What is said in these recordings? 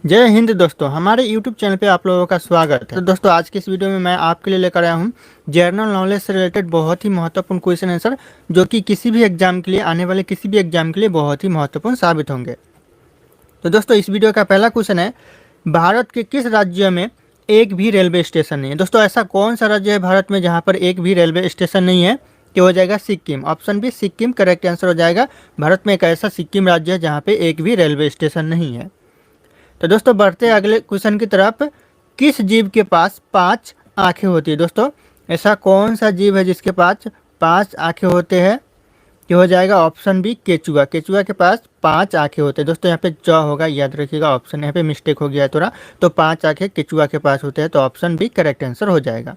जय हिंद दोस्तों, हमारे YouTube चैनल पे आप लोगों का स्वागत है। तो दोस्तों, आज की इस वीडियो में मैं आपके लिए लेकर आया हूँ जनरल नॉलेज से रिलेटेड बहुत ही महत्वपूर्ण क्वेश्चन आंसर, जो कि किसी भी एग्जाम के लिए, आने वाले किसी भी एग्जाम के लिए बहुत ही महत्वपूर्ण साबित होंगे। तो दोस्तों, इस वीडियो का पहला क्वेश्चन है, भारत के किस राज्य में एक भी रेलवे स्टेशन नहीं है? दोस्तों, ऐसा कौन सा राज्य है भारत में जहाँ पर एक भी रेलवे स्टेशन नहीं है? कि हो जाएगा Sikkim. Option B Sikkim correct answer हो जाएगा। भारत में एक ऐसा सिक्किम राज्य है जहाँ पे एक भी रेलवे स्टेशन नहीं है। तो दोस्तों, बढ़ते हैं अगले क्वेश्चन की तरफ। किस जीव के पास 5 आंखें होती है? दोस्तों, ऐसा कौन सा जीव है जिसके पास 5 आंखें होते हैं? कि हो जाएगा ऑप्शन बी केचुआ। केचुआ के पास 5 आंखें होते हैं। दोस्तों, यहाँ पे ज होगा, याद रखिएगा। ऑप्शन यहाँ पे मिस्टेक हो गया है थोड़ा। तो 5 आंखें केचुआ के पास होते हैं, तो ऑप्शन बी करेक्ट आंसर हो जाएगा।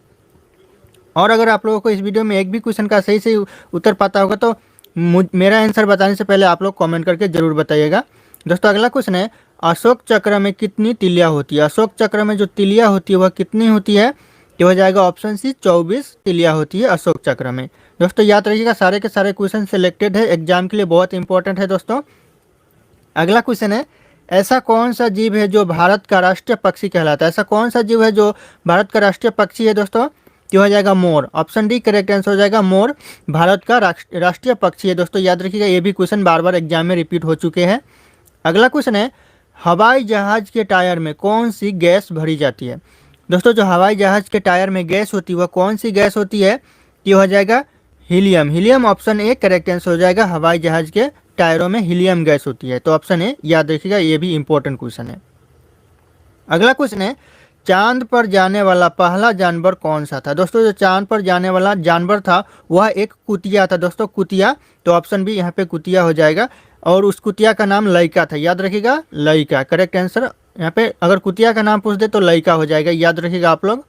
और अगर आप लोगों को इस वीडियो में एक भी क्वेश्चन का सही से उत्तर पता होगा तो मेरा आंसर बताने से पहले आप लोग कमेंट करके जरूर बताइएगा। दोस्तों, अगला क्वेश्चन है, अशोक चक्र में कितनी तिलिया होती है? अशोक चक्र में जो तिलिया होती है वह कितनी होती है? ये हो जाएगा ऑप्शन सी 24 तिलिया होती है अशोक चक्र में। दोस्तों, याद रखिएगा, सारे के सारे क्वेश्चन सिलेक्टेड है, एग्जाम के लिए बहुत इंपॉर्टेंट है। दोस्तों, अगला क्वेश्चन है, ऐसा कौन सा जीव है जो भारत का राष्ट्रीय पक्षी कहलाता है? ऐसा कौन सा जीव है जो भारत का राष्ट्रीय पक्षी है? दोस्तों, ये हो जाएगा मोर। ऑप्शन डी करेक्ट आंसर हो जाएगा। मोर भारत का राष्ट्रीय पक्षी है। दोस्तों, याद रखिएगा, ये भी क्वेश्चन बार बार एग्जाम में रिपीट हो चुके हैं। अगला क्वेश्चन है, हवाई जहाज के टायर में कौन सी गैस भरी जाती है? दोस्तों, जो हवाई जहाज के टायर में गैस होती है वह कौन सी गैस होती है? ये हो जाएगा helium. Helium option A correct answer हो जाएगा। हवाई जहाज के टायरों में हीलियम गैस होती है, तो ऑप्शन ए याद रखिएगा, ये भी इंपॉर्टेंट क्वेश्चन है। अगला क्वेश्चन है, चांद पर जाने वाला पहला जानवर कौन सा था? दोस्तों, जो चांद पर जाने वाला जानवर था वह एक कुतिया था। दोस्तों, कुतिया, तो ऑप्शन बी यहाँ पे कुतिया हो जाएगा। और उस कुतिया का नाम लइका था। याद रखिएगा, लइका करेक्ट आंसर। यहाँ पे अगर कुतिया का नाम पूछ दे तो लइका हो जाएगा, याद रखिएगा आप लोग।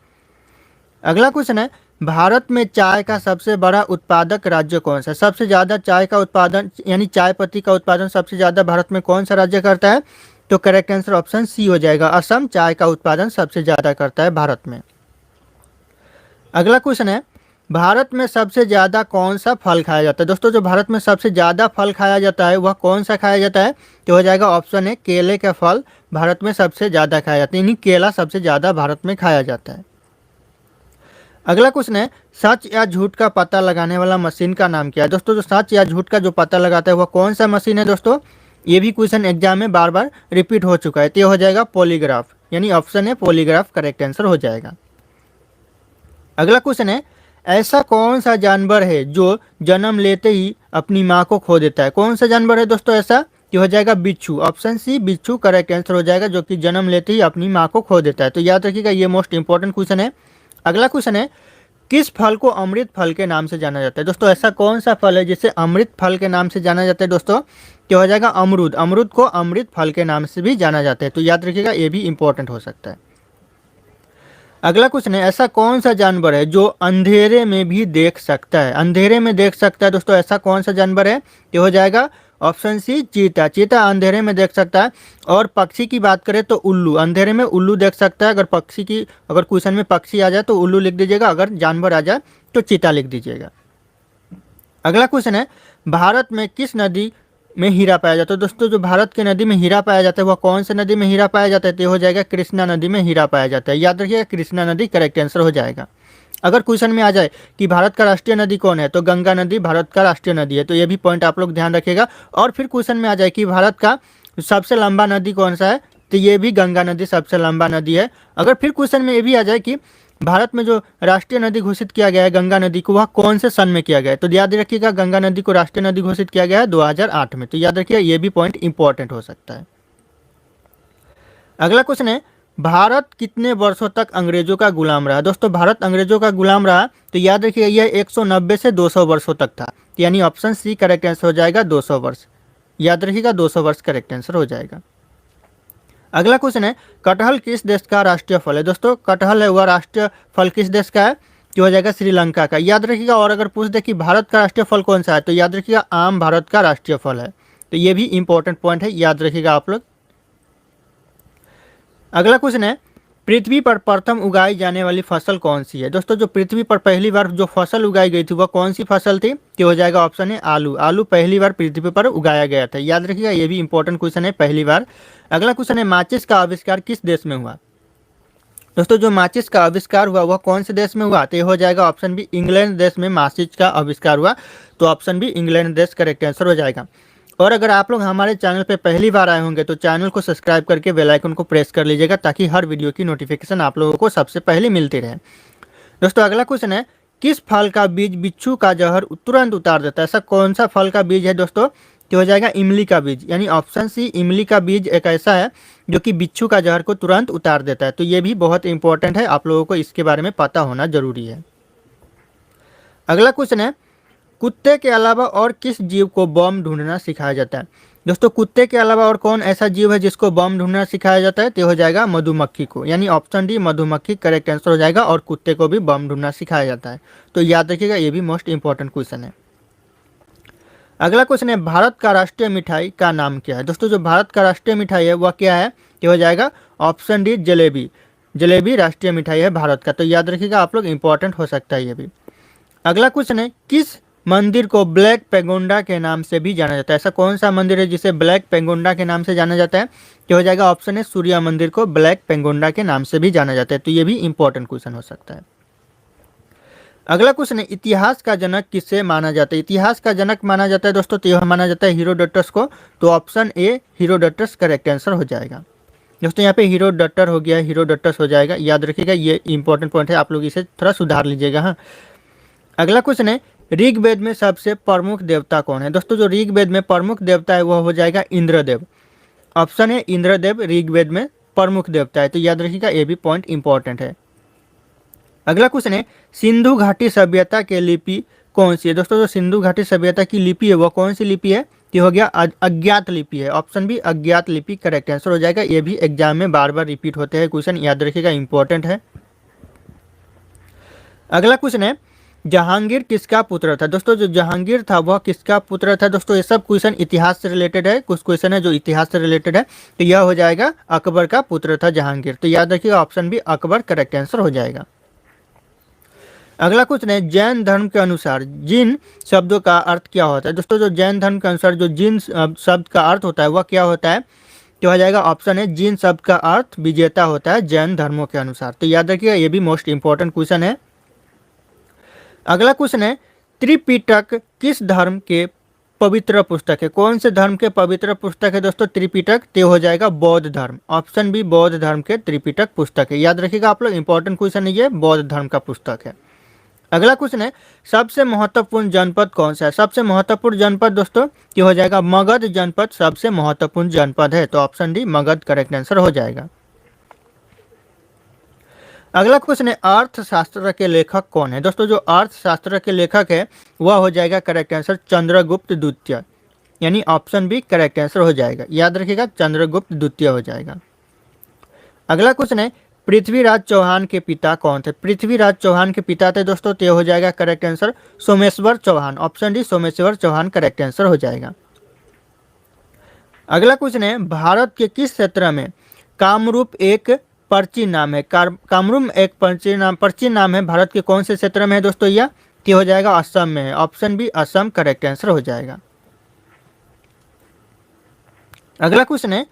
अगला क्वेश्चन है, भारत में चाय का सबसे बड़ा उत्पादक राज्य कौन सा है? सबसे ज़्यादा चाय का उत्पादन यानी चाय पत्ती का उत्पादन सबसे ज़्यादा भारत में कौन सा राज्य करता है? तो करेक्ट आंसर ऑप्शन सी हो जाएगा। असम चाय का उत्पादन सबसे ज़्यादा करता है भारत में। अगला क्वेश्चन है, भारत में सबसे ज़्यादा कौन सा फल खाया जाता है? दोस्तों, जो भारत में सबसे ज़्यादा फल खाया जाता है वह कौन सा खाया जाता है? तो हो जाएगा ऑप्शन है केले का फल भारत में सबसे ज़्यादा खाया जाता है, यानी केला सबसे ज़्यादा भारत में खाया जाता है। अगला क्वेश्चन है, सच या झूठ का पता लगाने वाला मशीन का नाम क्या है? दोस्तों, जो सच या झूठ का जो पता लगाता है वह कौन सा मशीन है? दोस्तों, ये भी क्वेश्चन एग्जाम में बार बार रिपीट हो चुका है, तो ये हो जाएगा पॉलीग्राफ, यानी ऑप्शन है पॉलीग्राफ करेक्ट आंसर हो जाएगा। अगला क्वेश्चन है, ऐसा कौन सा जानवर है जो जन्म लेते ही अपनी माँ को खो देता है? कौन सा जानवर है दोस्तों ऐसा? ये हो जाएगा बिच्छू। ऑप्शन सी बिच्छू करेक्ट आंसर हो जाएगा, जो कि जन्म लेते ही अपनी माँ को खो देता है। तो याद रखिएगा, ये मोस्ट इंपॉर्टेंट क्वेश्चन है। अगला क्वेश्चन है, किस फल को अमृत फल के नाम से जाना जाता है? दोस्तों, ऐसा कौन सा फल है जिसे अमृत फल के नाम से जाना जाता है? दोस्तों, क्या हो जाएगा अमरूद। अमरूद को अमृत फल के नाम से भी जाना जाता है, तो याद रखिएगा, ये भी इंपॉर्टेंट हो सकता है। अगला क्वेश्चन है, ऐसा कौन सा जानवर है जो अंधेरे में भी देख सकता है? अंधेरे में देख सकता है। दोस्तों, ऐसा कौन सा जानवर है? ये हो जाएगा ऑप्शन सी चीता। चीता अंधेरे में देख सकता है। और पक्षी की बात करें तो उल्लू, अंधेरे में उल्लू देख सकता है। अगर क्वेश्चन में पक्षी आ जाए तो उल्लू लिख दीजिएगा, अगर जानवर आ जाए तो चीता लिख दीजिएगा। अगला क्वेश्चन है, भारत में किस नदी में हीरा पाया जाता है? दोस्तों, जो भारत के नदी में हीरा पाया जाता है वह कौन सी नदी में हीरा पाया जाता है? तो हो जाएगा कृष्णा नदी में हीरा पाया जाता है। याद रखिएगा, कृष्णा नदी करेक्ट आंसर हो जाएगा। अगर क्वेश्चन में आ जाए कि भारत का राष्ट्रीय नदी कौन है, तो गंगा नदी भारत का राष्ट्रीय नदी है, तो ये भी पॉइंट आप लोग ध्यान रखिएगा। और फिर क्वेश्चन में आ जाए कि भारत का सबसे लंबा नदी कौन सा है, तो ये भी गंगा नदी सबसे लंबा नदी है। अगर फिर क्वेश्चन में ये भी आ जाए कि भारत में जो राष्ट्रीय नदी घोषित किया गया है गंगा नदी को, वह कौन से सन में किया गया है, तो याद रखिएगा, गंगा नदी को राष्ट्रीय नदी घोषित किया गया है 2008 में। तो याद रखिएगा, ये भी पॉइंट इंपॉर्टेंट हो सकता है। अगला क्वेश्चन है, भारत कितने वर्षों तक अंग्रेजों का गुलाम रहा? दोस्तों, भारत अंग्रेजों का गुलाम रहा, तो याद रखिए यह 190 से 200 वर्षों तक था, यानी ऑप्शन सी करेक्ट आंसर हो जाएगा 200 वर्ष। याद रखिएगा, 200 वर्ष करेक्ट आंसर हो जाएगा। अगला क्वेश्चन है, कटहल किस देश का राष्ट्रीय फल है? दोस्तों, कटहल है वह राष्ट्रीय फल किस देश का है? जो हो जाएगा श्रीलंका का। याद रखिएगा, और अगर पूछ दे कि भारत का राष्ट्रीय फल कौन सा है, तो याद रखिएगा आम भारत का राष्ट्रीय फल है। तो ये भी इंपॉर्टेंट पॉइंट है, याद रखिएगा आप लोग। अगला क्वेश्चन है, पृथ्वी पर प्रथम उगाई जाने वाली फसल कौन सी है? दोस्तों जो पृथ्वी पर पहली बार जो फसल उगाई गई थी वह कौन सी फसल थी? तो हो जाएगा ऑप्शन है आलू। आलू पहली बार पृथ्वी पर उगाया गया था, याद रखिएगा, ये भी इंपॉर्टेंट क्वेश्चन है, पहली बार। अगला क्वेश्चन है माचिस का आविष्कार किस देश में हुआ? दोस्तों जो माचिस का आविष्कार हुआ वह कौन से देश में हुआ? तो ये हो जाएगा ऑप्शन बी इंग्लैंड देश में माचिस का आविष्कार हुआ, तो ऑप्शन बी इंग्लैंड देश करेक्ट आंसर हो जाएगा। और अगर आप लोग हमारे चैनल पे पहली बार आए होंगे तो चैनल को सब्सक्राइब करके बेल आइकन को प्रेस कर लीजिएगा ताकि हर वीडियो की नोटिफिकेशन आप लोगों को सबसे पहले मिलती रहे। दोस्तों अगला क्वेश्चन है किस फल का बीज बिच्छू का जहर तुरंत उतार देता है? ऐसा कौन सा फल का बीज है दोस्तों? तो हो जाएगा इमली का बीज, यानी ऑप्शन सी इमली का बीज एक ऐसा है जो कि बिच्छू का जहर को तुरंत उतार देता है। तो ये भी बहुत इंपॉर्टेंट है, आप लोगों को इसके बारे में पता होना जरूरी है। अगला क्वेश्चन है कुत्ते के अलावा और किस जीव को बम ढूंढना सिखाया जाता है? दोस्तों कुत्ते के अलावा और कौन ऐसा जीव है जिसको बम ढूंढना सिखाया जाता है? तो हो जाएगा मधुमक्खी को, यानी ऑप्शन डी मधुमक्खी करेक्ट आंसर हो जाएगा। और कुत्ते को भी बम ढूंढना सिखाया जाता है, तो याद रखिएगा, ये भी मोस्ट इंपॉर्टेंट क्वेश्चन है। अगला क्वेश्चन है भारत का राष्ट्रीय मिठाई का नाम क्या है? दोस्तों जो भारत का राष्ट्रीय मिठाई है वह क्या है? ये हो जाएगा ऑप्शन डी जलेबी। जलेबी राष्ट्रीय मिठाई है भारत का, तो याद रखिएगा आप लोग, इंपॉर्टेंट हो सकता है ये भी। अगला क्वेश्चन है किस मंदिर को ब्लैक पेगोंडा के नाम से भी जाना जाता है? ऐसा कौन सा मंदिर है जिसे ब्लैक पेगोंडा के नाम से जाना जाता है? ये हो जाएगा ऑप्शन है सूर्य मंदिर को ब्लैक पेगोंडा के नाम से भी जाना जाता है, तो ये भी इंपॉर्टेंट क्वेश्चन हो सकता है। अगला क्वेश्चन है इतिहास का जनक किसे माना जाता है? इतिहास का जनक माना जाता है दोस्तों, तो यह माना जाता है हीरोडोटस को, तो option A Herodotus correct answer हो जाएगा। दोस्तों यहाँ पे हीरोडोटर हो गया, हीरोडोटस हो जाएगा, याद रखिएगा, ये इंपॉर्टेंट पॉइंट है, आप लोग इसे थोड़ा सुधार लीजिएगा। हाँ, अगला क्वेश्चन है ऋग्वेद में सबसे प्रमुख देवता कौन है? दोस्तों जो ऋग्वेद में प्रमुख देवता है वह हो जाएगा इंद्रदेव। ऑप्शन है इंद्रदेव ऋग्वेद में प्रमुख देवता है, तो याद रखिएगा, ये भी पॉइंट इंपॉर्टेंट है। अगला क्वेश्चन है सिंधु घाटी सभ्यता के लिपि कौन सी है? दोस्तों जो सिंधु घाटी सभ्यता की लिपि है वह कौन सी लिपि है? ये हो गया अज्ञात लिपि है, ऑप्शन बी अज्ञात लिपि करेक्ट आंसर हो जाएगा। ये भी एग्जाम में बार बार रिपीट होते हैं क्वेश्चन, याद रखिएगा, इंपॉर्टेंट है। अगला क्वेश्चन है जहांगीर किसका पुत्र था? दोस्तों जो जहांगीर था वह किसका पुत्र था? दोस्तों ये सब क्वेश्चन इतिहास से रिलेटेड है, कुछ क्वेश्चन है जो इतिहास से रिलेटेड है, तो यह हो जाएगा अकबर का पुत्र था जहांगीर, तो याद रखिएगा option B Akbar correct answer हो जाएगा। अगला क्वेश्चन है जैन धर्म के अनुसार जिन शब्दों का अर्थ क्या होता है? दोस्तों जो जैन धर्म के अनुसार जो जिन शब्द का अर्थ होता है वह क्या होता है? तो हो जाएगा ऑप्शन है जिन शब्द का अर्थ विजेता होता है जैन धर्मों के अनुसार, तो याद रखिएगा, ये भी मोस्ट इंपॉर्टेंट क्वेश्चन है। अगला क्वेश्चन है त्रिपिटक किस धर्म के पवित्र पुस्तक है? कौन से धर्म के पवित्र पुस्तक है दोस्तों त्रिपिटक? तो हो जाएगा बौद्ध धर्म, ऑप्शन बी बौद्ध धर्म के त्रिपिटक पुस्तक है, याद रखिएगा आप लोग, इंपॉर्टेंट क्वेश्चन है ये, बौद्ध धर्म का पुस्तक है। अगला क्वेश्चन है सबसे महत्वपूर्ण जनपद कौन सा है? सबसे महत्वपूर्ण जनपद दोस्तों ये हो जाएगा मगध जनपद सबसे महत्वपूर्ण जनपद है, तो option D Magadh correct answer हो जाएगा। अगला क्वेश्चन है अर्थशास्त्र के लेखक कौन है? दोस्तों जो अर्थशास्त्र के लेखक है वह हो जाएगा करेक्ट आंसर चंद्रगुप्त द्वितीय, यानी ऑप्शन बी करेक्ट आंसर हो जाएगा, याद रखिएगा, चंद्रगुप्त द्वितीय हो जाएगा। अगला क्वेश्चन है पृथ्वीराज चौहान के पिता कौन थे? पृथ्वीराज चौहान के पिता थे दोस्तों, तो हो जाएगा correct answer Someshwar Chauhan, option D Someshwar Chauhan correct answer हो जाएगा। अगला क्वेश्चन है भारत के किस क्षेत्र में कामरूप एक पर्ची नाम है? कामरूप एक पर्ची नाम है भारत के कौन से क्षेत्र में है दोस्तों? यह हो जाएगा असम में है, option B Assam correct answer हो जाएगा। अगला क्वेश्चन है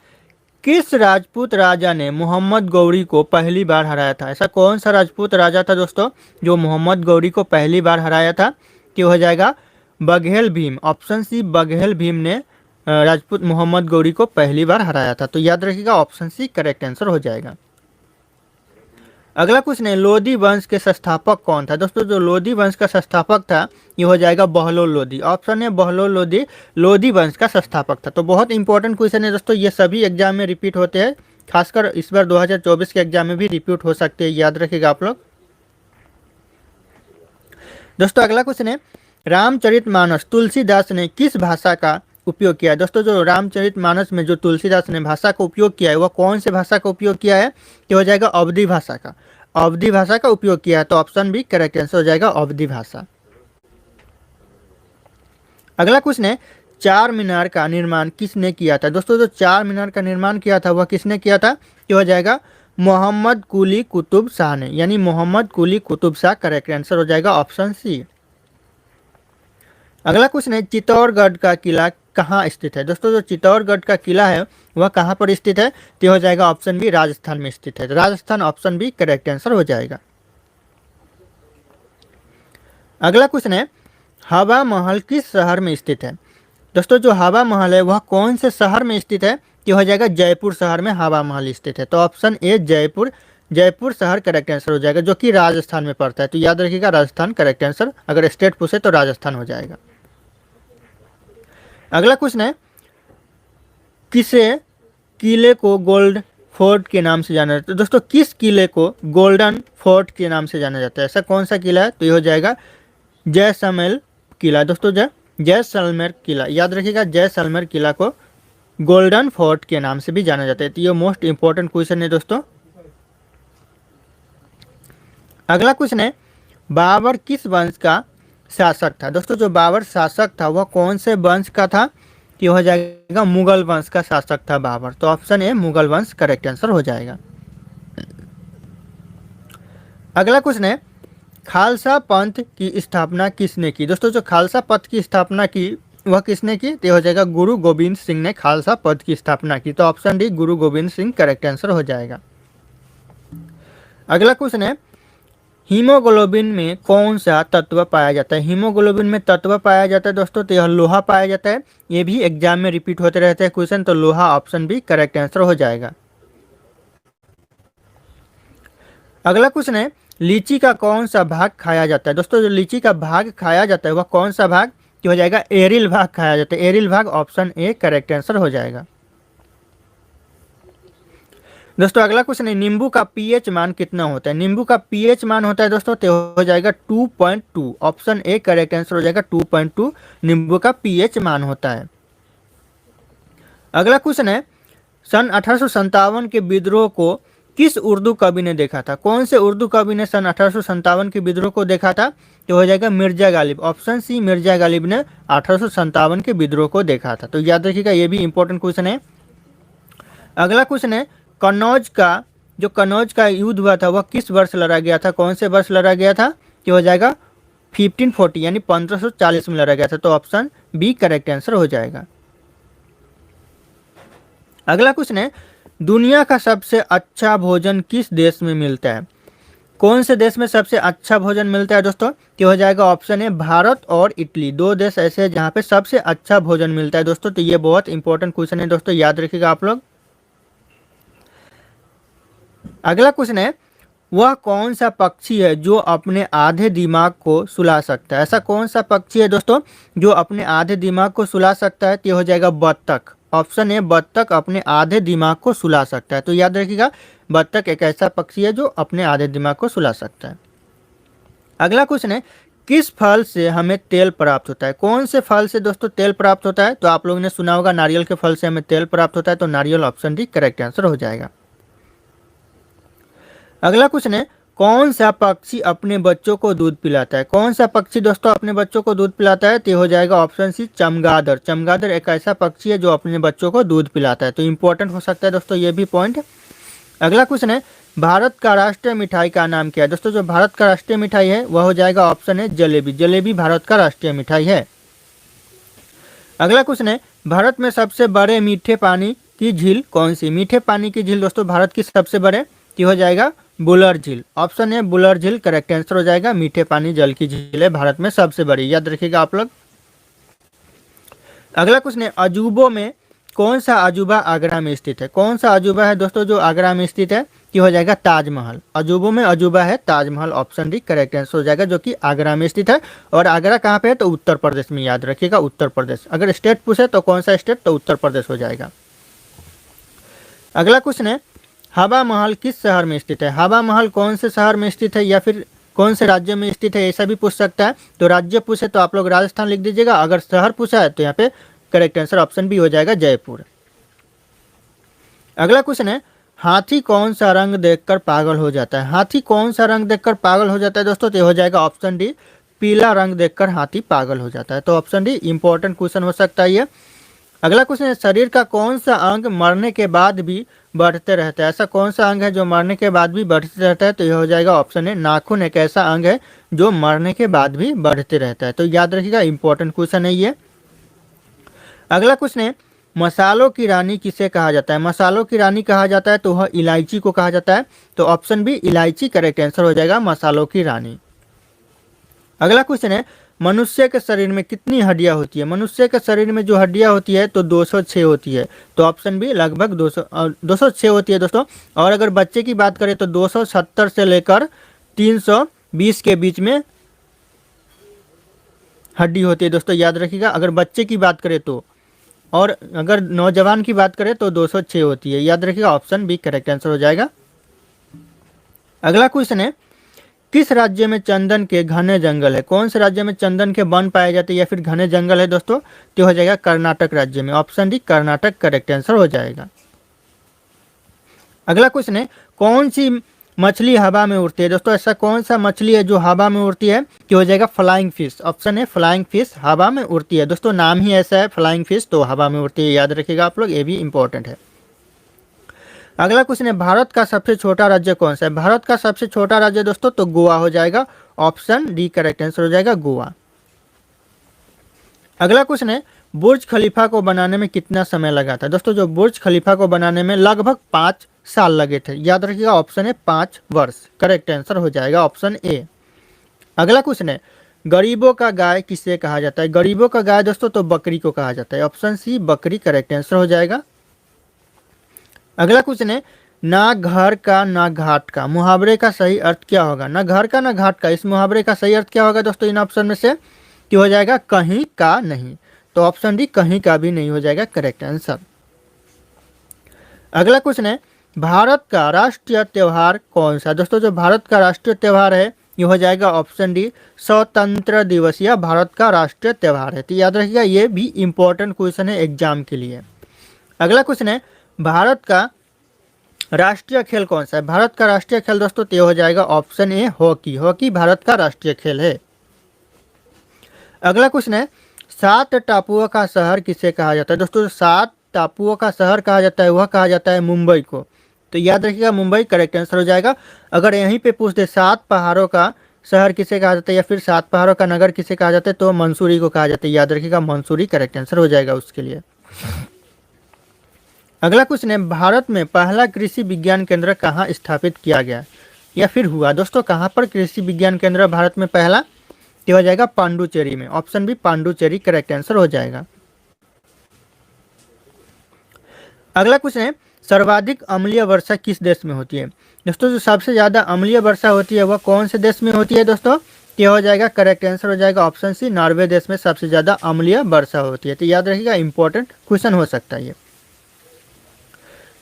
किस राजपूत राजा ने मोहम्मद गौरी को पहली बार हराया था? ऐसा कौन सा राजपूत राजा था दोस्तों जो मोहम्मद गौरी को पहली बार हराया था? तो हो जाएगा बघेल भीम, ऑप्शन सी बघेल भीम ने राजपूत मोहम्मद गौरी को पहली बार हराया था, तो याद रखिएगा ऑप्शन सी करेक्ट आंसर हो जाएगा। अगला क्वेश्चन है लोधी वंश के संस्थापक कौन था? दोस्तों जो लोधी वंश का संस्थापक था ये हो जाएगा बहलोल लोधी, ऑप्शन है बहलोल लोधी लोधी वंश का संस्थापक था, तो बहुत इंपॉर्टेंट क्वेश्चन है दोस्तों, ये सभी एग्जाम में रिपीट होते हैं, खासकर इस बार 2024 के एग्जाम में भी रिपीट हो सकते हैं, याद रखिएगा आप लोग। दोस्तों अगला क्वेश्चन है रामचरितमानस तुलसीदास ने किस भाषा का उपयोग किया है? दोस्तों जो रामचरितमानस में जो तुलसीदास ने भाषा का उपयोग किया है वह कौन से भाषा का उपयोग किया है? तो हो जाएगा अवधी भाषा का, अवधी भाषा का उपयोग किया है, तो ऑप्शन बी करेक्ट आंसर हो जाएगा अवधी भाषा। अगला क्वेश्चन है चार मीनार का निर्माण किसने किया था? दोस्तों जो चार मीनार का निर्माण किया था वह किसने किया था? ये हो जाएगा मोहम्मद कुली कुतुब शाह ने, यानी मोहम्मद कुली कुतुब शाह करेक्ट आंसर हो जाएगा ऑप्शन सी। अगला क्वेश्चन है चित्तौड़गढ़ का किला कहाँ स्थित है। दोस्तों जो चित्तौड़गढ़ का किला है वह कहाँ पर स्थित है, तो हो जाएगा ऑप्शन बी राजस्थान में स्थित है। Rajasthan option B correct answer हो जाएगा। अगला क्वेश्चन है हवा महल किस शहर में स्थित है। दोस्तों जो हवा महल है वह कौन से शहर में स्थित है, तो हो जाएगा जयपुर शहर में हवा महल स्थित है। तो ऑप्शन ए जयपुर, जयपुर शहर करेक्ट आंसर हो जाएगा, जो कि राजस्थान में पड़ता है। तो याद रखिएगा राजस्थान करेक्ट आंसर, अगर स्टेट पूछे तो राजस्थान हो जाएगा। अगला क्वेश्चन है किसे किले को गोल्ड फोर्ट के नाम से जाना जाता है। दोस्तों किस किले को गोल्डन फोर्ट के नाम से जाना जाता है, ऐसा कौन सा किला है, तो ये हो जाएगा जैसलमेर किला। दोस्तों जैसलमेर किला, याद रखिएगा जैसलमेर किला को गोल्डन फोर्ट के नाम से भी जाना जाता है। तो ये मोस्ट इंपॉर्टेंट क्वेश्चन है दोस्तों। अगला क्वेश्चन है बाबर किस वंश का शासक था। दोस्तों जो बाबर शासक था वह कौन से वंश का था, कि हो जाएगा मुगल वंश का शासक था बाबर। तो ऑप्शन ए मुगल वंश करेक्ट आंसर हो जाएगा। अगला क्वेश्चन है खालसा पंथ की स्थापना किसने की। दोस्तों जो खालसा पंथ की स्थापना की वह किसने की, तो हो जाएगा गुरु गोविंद सिंह ने खालसा पंथ की स्थापना की। तो ऑप्शन डी गुरु गोविंद सिंह करेक्ट आंसर हो जाएगा। अगला क्वेश्चन है हीमोग्लोबिन में कौन सा तत्व पाया जाता है। हीमोग्लोबिन में तत्व पाया जाता है दोस्तों, तो यह लोहा पाया जाता है। ये भी एग्जाम में रिपीट होते रहते हैं क्वेश्चन, तो लोहा ऑप्शन बी करेक्ट आंसर हो जाएगा। अगला क्वेश्चन है लीची का कौन सा भाग खाया जाता है। दोस्तों जो लीची का भाग खाया जाता है वह कौन सा भाग, कि हो जाएगा एरिल भाग खाया जाता है। एरिल भाग ऑप्शन ए करेक्ट आंसर हो जाएगा। दोस्तों अगला क्वेश्चन है नींबू का पीएच मान कितना होता है। नींबू का पीएच मान होता है दोस्तों, तो हो जाएगा 2.2, ऑप्शन ए करेक्ट आंसर हो जाएगा 2.2 नींबू का पीएच मान होता है। अगला क्वेश्चन है सन 1857 के विद्रोह को किस उर्दू कवि ने देखा था। कौन से उर्दू कवि ने सन 1857 के विद्रोह को देखा था, तो हो जाएगा मिर्जा गालिब। ऑप्शन सी मिर्जा गालिब ने 1857 के विद्रोह को देखा था। तो याद रखिएगा ये भी इंपॉर्टेंट क्वेश्चन है। अगला क्वेश्चन है कन्नौज का युद्ध हुआ था वह किस वर्ष लड़ा गया था। कौन से वर्ष लड़ा गया था, तो हो जाएगा 1540 यानी 1540 में लड़ा गया था। तो ऑप्शन बी करेक्ट आंसर हो जाएगा। अगला क्वेश्चन है दुनिया का सबसे अच्छा भोजन किस देश में मिलता है। कौन से देश में सबसे अच्छा भोजन मिलता है दोस्तों, तो हो जाएगा ऑप्शन है भारत और इटली। दो देश ऐसे हैं जहाँ पे सबसे अच्छा भोजन मिलता है दोस्तों। तो ये बहुत इंपॉर्टेंट क्वेश्चन है दोस्तों, याद रखिएगा आप लोग। अगला क्वेश्चन है वह कौन सा पक्षी है जो अपने आधे दिमाग को सुला सकता है। ऐसा कौन सा पक्षी है दोस्तों जो अपने आधे दिमाग को सुला सकता है, तो हो जाएगा बत्तख। ऑप्शन ए बत्तख अपने आधे दिमाग को सुला सकता है। तो याद रखिएगा बत्तख एक ऐसा पक्षी है जो अपने आधे दिमाग को सुला सकता है। अगला क्वेश्चन है किस फल से हमें तेल प्राप्त होता है। कौन से फल से दोस्तों तेल प्राप्त होता है, तो आप लोगों ने सुना होगा नारियल के फल से हमें तेल प्राप्त होता है। तो नारियल ऑप्शन डी करेक्ट आंसर हो जाएगा। अगला क्वेश्चन है कौन सा पक्षी अपने बच्चों को दूध पिलाता है। कौन सा पक्षी दोस्तों अपने बच्चों को दूध पिलाता है, तो हो जाएगा ऑप्शन सी चमगादड़। चमगादड़ एक ऐसा पक्षी है जो अपने बच्चों को दूध पिलाता है। तो इंपॉर्टेंट हो सकता है दोस्तों ये भी पॉइंट। अगला क्वेश्चन है भारत का राष्ट्रीय मिठाई का नाम क्या है। दोस्तों जो भारत का राष्ट्रीय मिठाई है वह हो जाएगा ऑप्शन है जलेबी। जलेबी भारत का राष्ट्रीय मिठाई है। अगला क्वेश्चन है भारत में सबसे बड़े मीठे पानी की झील कौन सी। मीठे पानी की झील दोस्तों भारत की सबसे बड़े, की हो जाएगा बुलर झील। ऑप्शन है बुलर झील करेक्ट आंसर हो जाएगा। मीठे पानी जल की झील है भारत में सबसे बड़ी, याद रखिएगा आप लोग। अगला क्वेश्चन है अजूबों में कौन सा अजूबा आगरा में स्थित है। कौन सा अजूबा है दोस्तों जो आगरा में स्थित है, कि हो जाएगा ताजमहल। अजूबों में अजूबा है Taj Mahal, option D correct answer हो जाएगा, जो कि आगरा में स्थित है। और आगरा कहाँ पे है, तो उत्तर प्रदेश में, याद रखिएगा उत्तर प्रदेश। अगर स्टेट पूछे तो कौन सा स्टेट, तो उत्तर प्रदेश हो जाएगा। अगला क्वेश्चन है हवा महल किस शहर में स्थित है। हवा महल कौन से शहर में स्थित है या फिर कौन से राज्य में स्थित है, ऐसा भी पूछ सकता है। तो राज्य पूछे तो आप लोग राजस्थान लिख दीजिएगा। अगर शहर पूछा है तो यहाँ पे करेक्ट आंसर ऑप्शन बी हो जाएगा जयपुर। अगला क्वेश्चन है हाथी कौन सा रंग देखकर पागल हो जाता है। हाथी कौन सा रंग देखकर पागल हो जाता है दोस्तों, तो हो जाएगा ऑप्शन डी पीला रंग देखकर हाथी पागल हो जाता है। तो ऑप्शन डी इंपॉर्टेंट क्वेश्चन हो सकता है ये। अगला क्वेश्चन है, शरीर का कौन सा अंग मरने के बाद भी बढ़ते रहता है? ऐसा कौन सा अंग है जो मरने के बाद भी बढ़ते रहता है? तो यह हो जाएगा ऑप्शन है नाखून एक ऐसा अंग है जो मरने के बाद भी बढ़ते रहता है। तो याद रखिएगा, इंपॉर्टेंट क्वेश्चन है ये। अगला क्वेश्चन है, मसालों की रानी किसे कहा जाता है? मसालों की रानी कहा जाता है तो वह इलायची को कहा जाता है। तो ऑप्शन बी इलायची करेक्ट आंसर हो जाएगा, मसालों की रानी। अगला क्वेश्चन है, मनुष्य के शरीर में कितनी हड्डियां होती है? मनुष्य के शरीर में जो हड्डियां होती है तो 206 होती है। तो ऑप्शन बी लगभग 206 होती है दोस्तों। और अगर बच्चे की बात करें तो 270 से लेकर 320 के बीच में हड्डी होती है दोस्तों, याद रखिएगा अगर बच्चे की बात करें तो। और अगर नौजवान की बात करें तो 206 होती है, याद रखिएगा ऑप्शन बी करेक्ट आंसर हो जाएगा। अगला क्वेश्चन है, किस राज्य में चंदन के घने जंगल है? कौन से राज्य में चंदन के वन पाए जाते हैं या फिर घने जंगल है दोस्तों? तो हो जाएगा कर्नाटक राज्य में, option D Karnataka correct answer हो जाएगा। अगला क्वेश्चन है, कौन सी मछली हवा में उड़ती है? दोस्तों ऐसा कौन सा मछली है जो हवा में उड़ती है? कि हो जाएगा फ्लाइंग फिश, ऑप्शन है फ्लाइंग फिश हवा में उड़ती है। दोस्तों नाम ही ऐसा है फ्लाइंग फिश, तो हवा में उड़ती है, याद रखिएगा आप लोग, ये भी इंपॉर्टेंट है। अगला क्वेश्चन है, भारत का सबसे छोटा राज्य कौन सा है? भारत का सबसे छोटा राज्य दोस्तों तो गोवा हो जाएगा, ऑप्शन डी करेक्ट आंसर हो जाएगा, गोवा। अगला क्वेश्चन है, बुर्ज खलीफा को बनाने में कितना समय लगा था? दोस्तों जो बुर्ज खलीफा को बनाने में लगभग 5 साल लगे थे, याद रखिएगा ऑप्शन है 5 वर्ष, करेक्ट आंसर हो जाएगा ऑप्शन ए। अगला क्वेश्चन है, गरीबों का गाय किसे कहा जाता है? गरीबों का गाय दोस्तों तो बकरी को कहा जाता है, ऑप्शन सी बकरी करेक्ट आंसर हो जाएगा। अगला क्वेश्चन है, ना घर का ना घाट का मुहावरे का सही अर्थ क्या होगा? ना घर का ना घाट का, इस मुहावरे का सही अर्थ क्या होगा दोस्तों इन ऑप्शन में से? कि हो जाएगा कहीं का नहीं, तो ऑप्शन डी कहीं का भी नहीं हो जाएगा करेक्ट आंसर। अगला क्वेश्चन है, भारत का राष्ट्रीय त्योहार कौन सा? दोस्तों जो भारत का राष्ट्रीय त्योहार है ये हो जाएगा ऑप्शन डी स्वतंत्र दिवस, या भारत का राष्ट्रीय त्योहार है। तो याद रखिएगा ये भी इंपॉर्टेंट क्वेश्चन है एग्जाम के लिए। अगला क्वेश्चन है, भारत का राष्ट्रीय खेल कौन सा है? भारत का राष्ट्रीय खेल दोस्तों तो हो जाएगा option A hockey, hockey Bharat का राष्ट्रीय खेल है। अगला क्वेश्चन है, 7 टापुओं का शहर किसे कहा जाता है? दोस्तों 7 टापुओं का शहर कहा जाता है वह कहा जाता है मुंबई को, तो याद रखिएगा मुंबई करेक्ट आंसर हो जाएगा। अगर यहीं पे पूछ दे 7 पहाड़ों का शहर किसे कहा जाता है या फिर 7 पहाड़ों का नगर किसे कहा जाता है तो मंसूरी को कहा जाता है, याद रखिएगा मंसूरी करेक्ट आंसर हो जाएगा उसके लिए। अगला क्वेश्चन है, भारत में पहला कृषि विज्ञान केंद्र कहाँ स्थापित किया गया या फिर हुआ? दोस्तों कहाँ पर कृषि विज्ञान केंद्र भारत में पहला? तो हो जाएगा पांडुचेरी में, option B Pondicherry correct answer हो जाएगा। अगला क्वेश्चन है, सर्वाधिक अम्लीय वर्षा किस देश में होती है? दोस्तों जो सबसे ज्यादा अम्लीय वर्षा होती है वह कौन से देश में होती है दोस्तों? क्या हो जाएगा करेक्ट आंसर हो जाएगा ऑप्शन सी नॉर्वे देश में सबसे ज्यादा अम्लीय वर्षा होती है। तो याद रखिएगा इंपॉर्टेंट क्वेश्चन हो सकता है ये।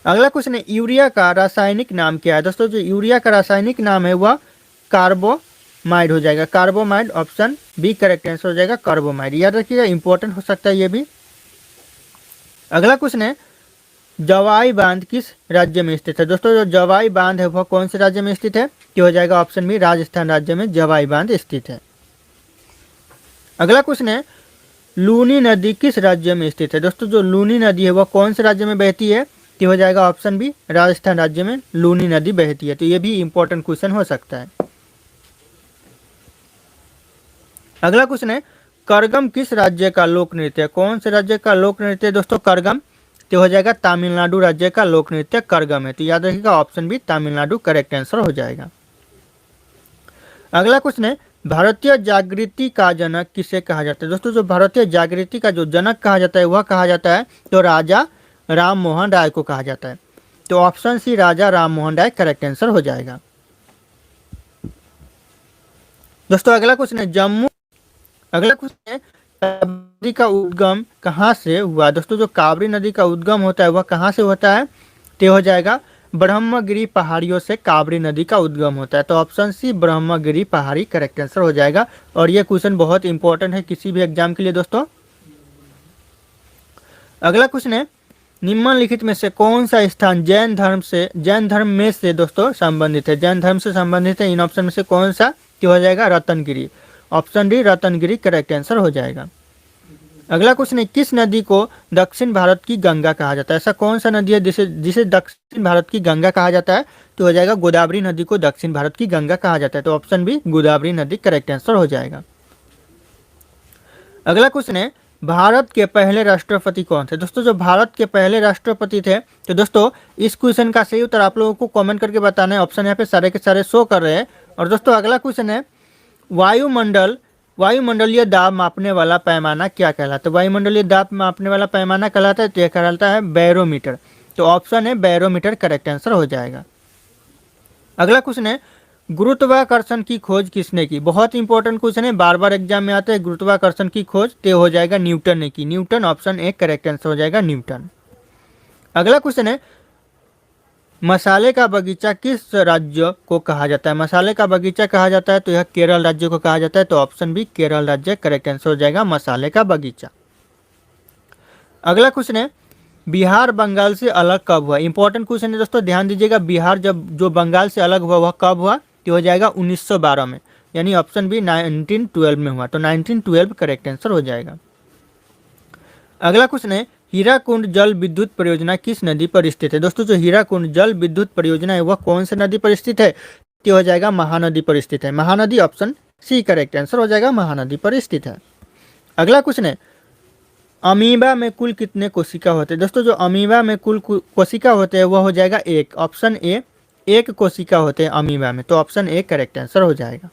अगला क्वेश्चन है, यूरिया का रासायनिक नाम क्या है? दोस्तों जो यूरिया का रासायनिक नाम है वह कार्बोमाइड हो जाएगा, कार्बोमाइड, ऑप्शन बी करेक्ट आंसर हो जाएगा कार्बोमाइड, याद रखिएगा इंपॉर्टेंट हो सकता है ये भी। अगला क्वेश्चन है, जवाई बांध किस राज्य में स्थित है? दोस्तों जो जवाई बांध है वह कौन से राज्य में स्थित है? कि हो जाएगा ऑप्शन बी राजस्थान राज्य में जवाई बांध स्थित है। अगला क्वेश्चन है, लूनी नदी किस राज्य में स्थित है? दोस्तों जो लूनी नदी है वह कौन से राज्य में बहती है? कि हो जाएगा ऑप्शन बी राजस्थान राज्य में लूनी नदी बहती है, तो ये भी इंपॉर्टेंट क्वेश्चन हो सकता है। अगला क्वेश्चन है, करगम किस राज्य का लोक नृत्य है? कौन से राज्य का लोक नृत्य है दोस्तों करगम? तो हो जाएगा तमिलनाडु राज्य का लोक नृत्य करगम है, तो याद रखिएगा option B Tamil Nadu correct answer हो जाएगा। अगला क्वेश्चन है, भारतीय जागृति का जनक किसे कहा जाता है? दोस्तों जो भारतीय जागृति का जो जनक कहा जाता है वह कहा जाता है तो राजा राम मोहन राय को कहा जाता है, तो ऑप्शन सी राजा राम मोहन राय करेक्ट आंसर हो जाएगा। दोस्तों अगला क्वेश्चन है, अगला क्वेश्चन है, कावेरी का उद्गम कहाँ से हुआ? दोस्तों जो कावेरी नदी का उद्गम होता है वह कहाँ से होता है? तो हो जाएगा ब्रह्मगिरी पहाड़ियों से कावेरी नदी का उद्गम होता है, तो ऑप्शन सी ब्रह्मगिरी पहाड़ी करेक्ट आंसर हो जाएगा। और ये क्वेश्चन बहुत इंपॉर्टेंट है किसी भी एग्जाम के लिए दोस्तों। अगला क्वेश्चन है, निम्नलिखित में से कौन सा स्थान जैन धर्म में से दोस्तों संबंधित है? जैन धर्म से संबंधित है, इन ऑप्शन में से कौन सा? तो हो जाएगा Ratnagiri, option D Ratnagiri correct answer हो जाएगा। अगला क्वेश्चन है, किस नदी को दक्षिण भारत की गंगा कहा जाता है? ऐसा कौन सा नदी है जिसे जिसे दक्षिण भारत की गंगा कहा जाता है? तो हो जाएगा गोदावरी नदी को दक्षिण भारत की गंगा कहा जाता है। तो ऑप्शन बी गोदावरी नदी करेक्ट आंसर हो जाएगा। अगला क्वेश्चन है, भारत के पहले राष्ट्रपति कौन थे? दोस्तों जो भारत के पहले राष्ट्रपति थे, तो दोस्तों इस क्वेश्चन का सही उत्तर आप लोगों को कमेंट करके बताना है। ऑप्शन यहाँ पे सारे के सारे शो कर रहे हैं। और दोस्तों अगला क्वेश्चन है, वायुमंडलीय दाब मापने वाला पैमाना क्या कहलाता है? वायुमंडलीय दाब मापने वाला पैमाना कहलाता है, तो यह कहलाता है बैरोमीटर। तो ऑप्शन है बैरोमीटर करेक्ट आंसर हो जाएगा। अगला क्वेश्चन है, गुरुत्वाकर्षण की खोज किसने की? बहुत इंपॉर्टेंट क्वेश्चन है, बार बार एग्जाम में आता है। गुरुत्वाकर्षण की खोज तो हो जाएगा न्यूटन ने की। Newton option A correct answer हो जाएगा, न्यूटन। अगला क्वेश्चन है, मसाले का बगीचा किस राज्य को कहा जाता है? मसाले का बगीचा कहा जाता है, तो यह केरल राज्य को कहा जाता है। तो ऑप्शन बी केरल राज्य करेक्ट आंसर हो जाएगा, मसाले का बगीचा। अगला क्वेश्चन है, बिहार बंगाल से अलग कब हुआ? इंपॉर्टेंट क्वेश्चन है दोस्तों, ध्यान दीजिएगा। बिहार जब जो बंगाल से अलग हुआ वह कब हुआ? तो हो जाएगा 1912 में, यानी ऑप्शन बी 1912 में हुआ। तो 1912 करेक्ट आंसर हो जाएगा। अगला क्वेश्चन है, हीराकुंड जल विद्युत परियोजना किस नदी पर स्थित है? दोस्तों जो हीराकुंड जल विद्युत परियोजना है वह कौन से नदी पर स्थित है? तो हो जाएगा महानदी पर स्थित है। Mahanadi option C correct answer हो जाएगा, महानदी पर स्थित है। अगला क्वेश्चन है, अमीबा में कुल कितने कोशिका होते हैं? दोस्तों जो अमीबा में कुल कोशिका होते हैं वह हो जाएगा एक। ऑप्शन ए एक कोशिका होते हैं अमीबा में। तो ऑप्शन ए करेक्ट आंसर हो जाएगा।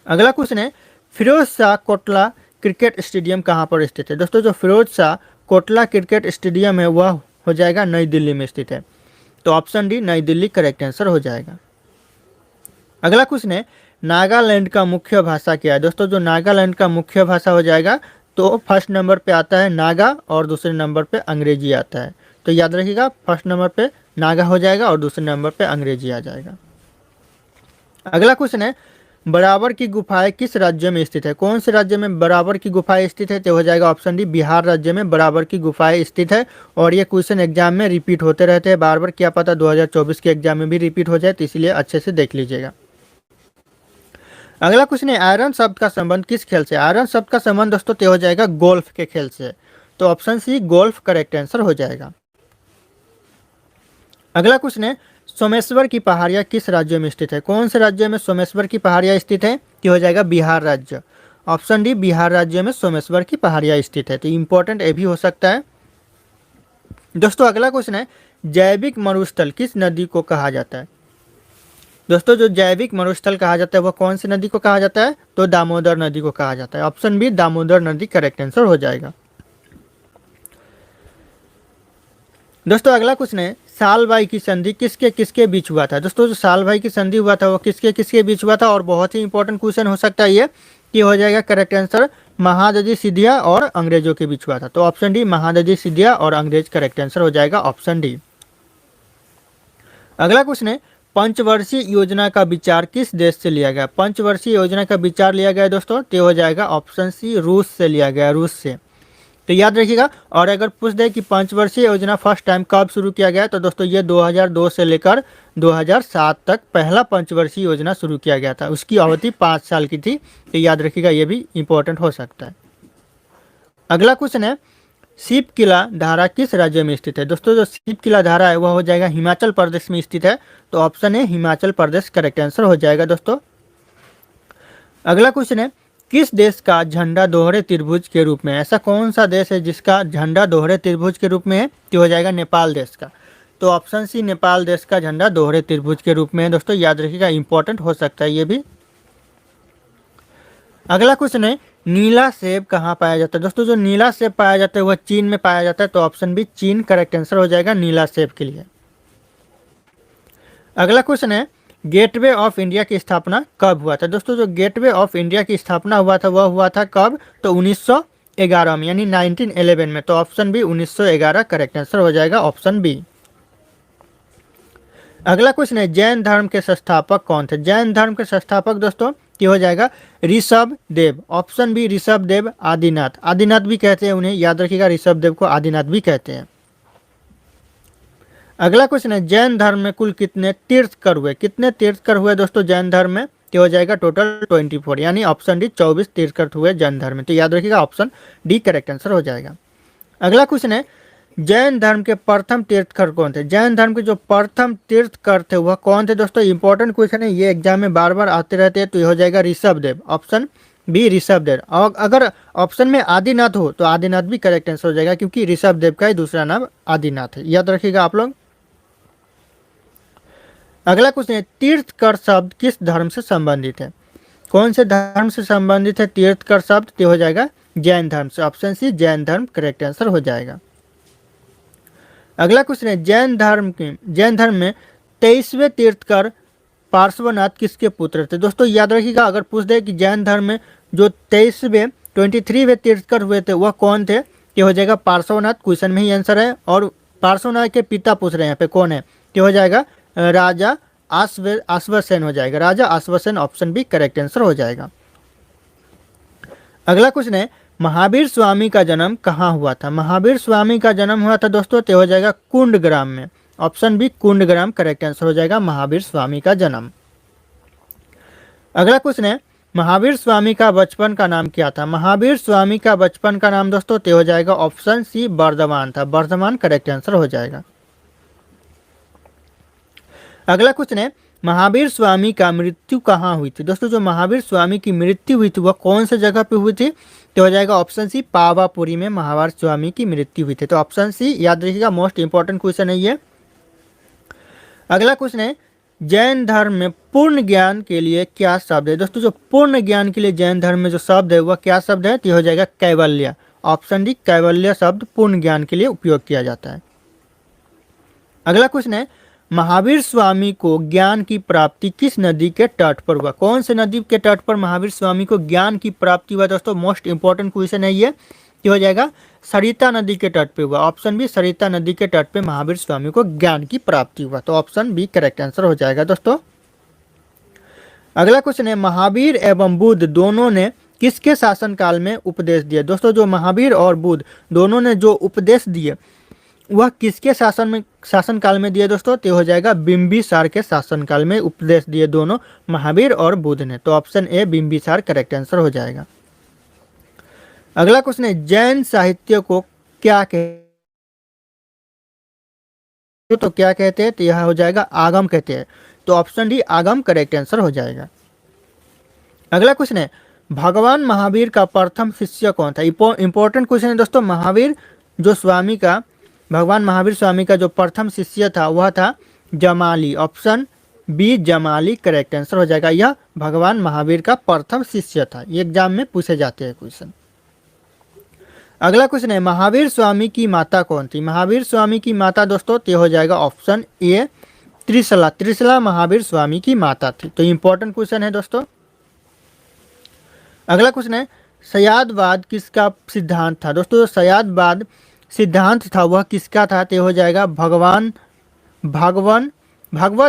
अगला क्वेश्चन है, फिरोज शाह कोटला क्रिकेट स्टेडियम कहाँ पर स्थित है? दोस्तों जो फिरोज शाह कोटला क्रिकेट स्टेडियम है वह हो जाएगा नई दिल्ली में स्थित है। तो ऑप्शन डी नई दिल्ली करेक्ट आंसर हो जाएगा। अगला क्वेश्चन है, नागालैंड का मुख्य भाषा क्या है? दोस्तों जो नागालैंड का मुख्य भाषा हो जाएगा, तो फर्स्ट नंबर पे आता है नागा और दूसरे नंबर पे अंग्रेजी आता है। तो याद रखिएगा, फर्स्ट नंबर पे नागा हो जाएगा और दूसरे नंबर पे अंग्रेजी आ जाएगा। अगला क्वेश्चन है, बराबर की गुफाएं किस राज्य में स्थित है? कौन से राज्य में बराबर की गुफाएं स्थित है? तो हो जाएगा ऑप्शन डी बिहार राज्य में बराबर की गुफाएं स्थित है। और ये क्वेश्चन एग्जाम में रिपीट होते रहते हैं बार बार, क्या पता 2024 के एग्जाम में भी रिपीट हो जाए, तो इसलिए अच्छे से देख लीजिएगा। अगला क्वेश्चन है, आयरन शब्द का संबंध किस खेल से? आयरन शब्द का संबंध दोस्तों तो हो जाएगा गोल्फ के खेल से। तो option C golf correct answer हो जाएगा। अगला क्वेश्चन है, सोमेश्वर की पहाड़ियाँ किस राज्य में स्थित है? कौन से राज्य में सोमेश्वर की पहाड़ियाँ स्थित है? कि हो जाएगा बिहार राज्य। ऑप्शन डी बिहार राज्य में सोमेश्वर की पहाड़ियाँ स्थित है। तो इंपॉर्टेंट ये भी हो सकता है। दोस्तों अगला क्वेश्चन है, जैविक मरुस्थल किस नदी को कहा जाता है? दोस्तों जो जैविक मरुस्थल कहा जाता है वह कौन सी नदी को कहा जाता है? तो दामोदर नदी को कहा जाता है। ऑप्शन बी दामोदर नदी करेक्ट आंसर हो जाएगा। दोस्तों अगला क्वेश्चन है, साल भाई की संधि किसके किसके बीच हुआ था? दोस्तों जो साल भाई की संधि हुआ था वो किसके किसके बीच हुआ था? और बहुत ही इंपॉर्टेंट क्वेश्चन हो सकता है ये, कि हो जाएगा करेक्ट आंसर महादजी सिंधिया और अंग्रेजों के बीच हुआ था। तो ऑप्शन डी महादजी सिंधिया और अंग्रेज करेक्ट आंसर हो जाएगा, ऑप्शन डी। अगला क्वेश्चन है, पंचवर्षीय योजना का विचार किस देश से लिया गया? पंचवर्षीय योजना का विचार लिया गया दोस्तों, तो हो जाएगा ऑप्शन सी रूस से लिया गया, रूस से। तो याद रखिएगा। और अगर पूछ दे कि पंचवर्षीय योजना फर्स्ट टाइम कब शुरू किया गया, तो दोस्तों ये 2002 से लेकर 2007 तक पहला पंचवर्षीय योजना शुरू किया गया था। उसकी अवधि 5 साल की थी। तो याद रखिएगा, ये भी इंपॉर्टेंट हो सकता है। अगला क्वेश्चन है, शिप किला धारा किस राज्य में स्थित है? दोस्तों जो शिप किला धारा है वह हो जाएगा हिमाचल प्रदेश में स्थित है। तो ऑप्शन है हिमाचल प्रदेश करेक्ट आंसर हो जाएगा दोस्तों। अगला क्वेश्चन है, किस देश का झंडा दोहरे त्रिभुज के रूप में है? ऐसा कौन सा देश है जिसका झंडा दोहरे त्रिभुज के रूप में है? तो हो जाएगा नेपाल देश का। तो ऑप्शन सी नेपाल देश का झंडा दोहरे त्रिभुज के रूप में है। दोस्तों याद रखिएगा, इंपॉर्टेंट हो सकता है ये भी। अगला क्वेश्चन है, नीला सेब कहाँ पाया जाता है? दोस्तों जो नीला सेब पाया जाता है वह चीन में पाया जाता है। तो ऑप्शन बी चीन करेक्ट आंसर हो जाएगा नीला सेब के लिए। अगला क्वेश्चन है, गेटवे ऑफ इंडिया की स्थापना कब हुआ था? दोस्तों जो गेटवे ऑफ इंडिया की स्थापना हुआ था वह हुआ था कब? तो 1911 में, यानी 1911 में। तो ऑप्शन बी 1911 करेक्ट आंसर हो जाएगा, ऑप्शन बी। अगला क्वेश्चन है, जैन धर्म के संस्थापक कौन थे? जैन धर्म के संस्थापक दोस्तों क्या हो जाएगा? ऋषभ देव। Option B Rishabh Dev Adinath. आदिनाथ भी कहते हैं उन्हें, याद रखिएगा, ऋषभ देव को आदिनाथ भी कहते हैं। अगला क्वेश्चन है, जैन धर्म में कुल कितने तीर्थकर हुए? कितने तीर्थकर हुए दोस्तों जैन धर्म में? तो हो जाएगा टोटल 24, यानी ऑप्शन डी 24 तीर्थकर हुए जैन धर्म में। तो याद रखिएगा ऑप्शन डी करेक्ट आंसर हो जाएगा। अगला क्वेश्चन है, जैन धर्म के प्रथम तीर्थकर कौन थे? जैन धर्म के जो प्रथम तीर्थकर थे वह कौन थे दोस्तों? इंपॉर्टेंट क्वेश्चन है, ये एग्जाम में बार बार आते रहते हैं। तो ये हो जाएगा ऋषभदेव, ऑप्शन बी ऋषभदेव। और अगर ऑप्शन में आदिनाथ हो तो आदिनाथ भी करेक्ट आंसर हो जाएगा, क्योंकि ऋषभदेव का ही दूसरा नाम आदिनाथ है, याद रखिएगा आप लोग। अगला क्वेश्चन है, तीर्थकर शब्द किस धर्म से संबंधित है? कौन से धर्म से संबंधित है तीर्थकर शब्द? तो हो जाएगा जैन धर्म से, ऑप्शन सी जैन धर्म करेक्ट आंसर हो जाएगा। अगला क्वेश्चन है, जैन धर्म में 23वें तीर्थकर पार्श्वनाथ किसके पुत्र थे? दोस्तों याद रखिएगा, अगर पूछ दे कि जैन धर्म में जो 23वें तीर्थकर हुए थे वह कौन थे, ये हो जाएगा पार्श्वनाथ, क्वेश्चन में ही आंसर है। और पार्श्वनाथ के पिता पूछ रहे हैं यहाँ पे कौन है, तो हो जाएगा राजा अश्वसेन हो जाएगा, राजा Ashvasen, option B correct answer हो जाएगा। अगला क्वेश्चन है, महावीर स्वामी का जन्म कहाँ हुआ था? महावीर स्वामी का जन्म हुआ था दोस्तों, तो हो जाएगा कुंडग्राम में, option B Kundagram correct answer हो जाएगा, महावीर स्वामी का जन्म। अगला क्वेश्चन है, महावीर स्वामी का बचपन का नाम क्या था? महावीर स्वामी का बचपन का नाम दोस्तों तो हो जाएगा ऑप्शन सी वर्धमान था, वर्धमान करेक्ट आंसर हो जाएगा। अगला क्वेश्चन है, महावीर स्वामी का मृत्यु कहाँ हुई थी? दोस्तों जो महावीर स्वामी की मृत्यु हुई थी वह कौन से जगह पे हुई थी? तो हो जाएगा ऑप्शन सी पावापुरी में महावीर स्वामी की मृत्यु हुई थी। तो ऑप्शन सी याद रखिएगा, मोस्ट इंपॉर्टेंट क्वेश्चन है ये। अगला क्वेश्चन है, जैन धर्म में पूर्ण ज्ञान के लिए क्या शब्द है? दोस्तों जो पूर्ण ज्ञान के लिए जैन धर्म में जो शब्द है वह क्या शब्द है? तो हो जाएगा कैवल्य, ऑप्शन डी कैवल्य शब्द पूर्ण ज्ञान के लिए उपयोग किया जाता है। अगला क्वेश्चन है, महावीर स्वामी को ज्ञान की प्राप्ति किस नदी के तट पर हुआ? कौन से नदी के तट पर महावीर स्वामी को ज्ञान की प्राप्ति हुआ? दोस्तों मोस्ट इंपॉर्टेंट क्वेश्चन है ये, कि हो जाएगा सरिता नदी के तट पे हुआ, ऑप्शन बी सरिता नदी के तट पे महावीर स्वामी को ज्ञान की प्राप्ति हुआ। तो ऑप्शन बी करेक्ट आंसर हो जाएगा दोस्तों। अगला क्वेश्चन है, महावीर एवं बुद्ध दोनों ने किसके शासनकाल में उपदेश दिए? दोस्तों जो महावीर और बुद्ध दोनों ने जो उपदेश दिए वह किसके शासनकाल में दिए दोस्तों? तो हो जाएगा बिंबिसार के शासनकाल में उपदेश दिए दोनों महावीर और बुद्ध ने। तो option A Bimbisara correct answer हो जाएगा। अगला क्वेश्चन है, जैन साहित्य को क्या कहते? तो क्या कहते हैं? तो यह हो जाएगा आगम कहते हैं। तो ऑप्शन डी आगम करेक्ट आंसर हो जाएगा। अगला क्वेश्चन है, भगवान महावीर का प्रथम शिष्य कौन था? इंपॉर्टेंट क्वेश्चन है दोस्तों। भगवान महावीर स्वामी का जो प्रथम शिष्य था वह था Jamali, option B Jamali correct answer हो जाएगा। यह भगवान महावीर का प्रथम शिष्य था, ये एग्जाम में पूछे जाते हैं क्वेश्चन। अगला क्वेश्चन है, महावीर स्वामी की माता कौन थी? महावीर स्वामी की माता दोस्तों तो हो जाएगा ऑप्शन ए त्रिशला, त्रिशला महावीर स्वामी की माता थी। तो इंपॉर्टेंट क्वेश्चन है दोस्तों। अगला क्वेश्चन है, सयादवाद किसका सिद्धांत था? दोस्तों सयादवाद सिद्धांत था वह किसका था? तो हो जाएगा भागवत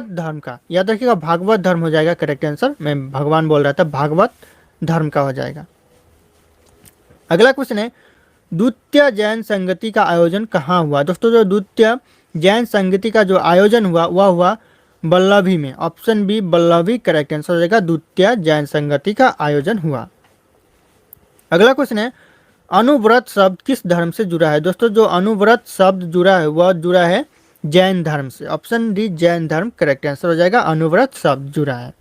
धर्म का, याद रखिएगा भागवत धर्म हो जाएगा करेक्ट आंसर। मैं भगवान बोल रहा था, भागवत धर्म का हो जाएगा। अगला क्वेश्चन है, द्वितीय जैन संगति का आयोजन कहाँ हुआ? दोस्तों जो द्वितीय जैन संगति का जो आयोजन हुआ वह हुआ बल्लभी में, option B Vallabhi correct answer हो जाएगा। द्वितीय जैन संगति का आयोजन हुआ। अगला क्वेश्चन है, अनुव्रत शब्द किस धर्म से जुड़ा है? दोस्तों जो अनुव्रत शब्द जुड़ा है वह जुड़ा है जैन धर्म से, ऑप्शन डी जैन धर्म करेक्ट आंसर हो जाएगा। अनुव्रत शब्द जुड़ा है।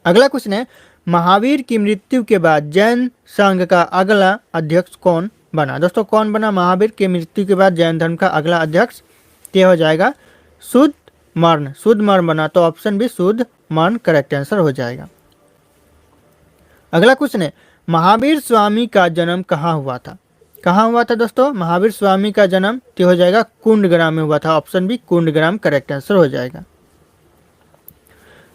अगला क्वेश्चन है, महावीर की मृत्यु के बाद जैन संघ का अगला अध्यक्ष कौन बना? दोस्तों कौन बना महावीर की मृत्यु के बाद जैन धर्म का अगला अध्यक्ष? क्या हो जाएगा शुद्धमर्ण बना। तो ऑप्शन बी शुद्धमर्ण करेक्ट आंसर हो जाएगा। अगला क्वेश्चन है, महावीर स्वामी का जन्म कहाँ हुआ था? कहाँ हुआ था दोस्तों महावीर स्वामी का जन्म? तो हो जाएगा कुंडग्राम में हुआ था, option B Kundagram correct answer हो जाएगा।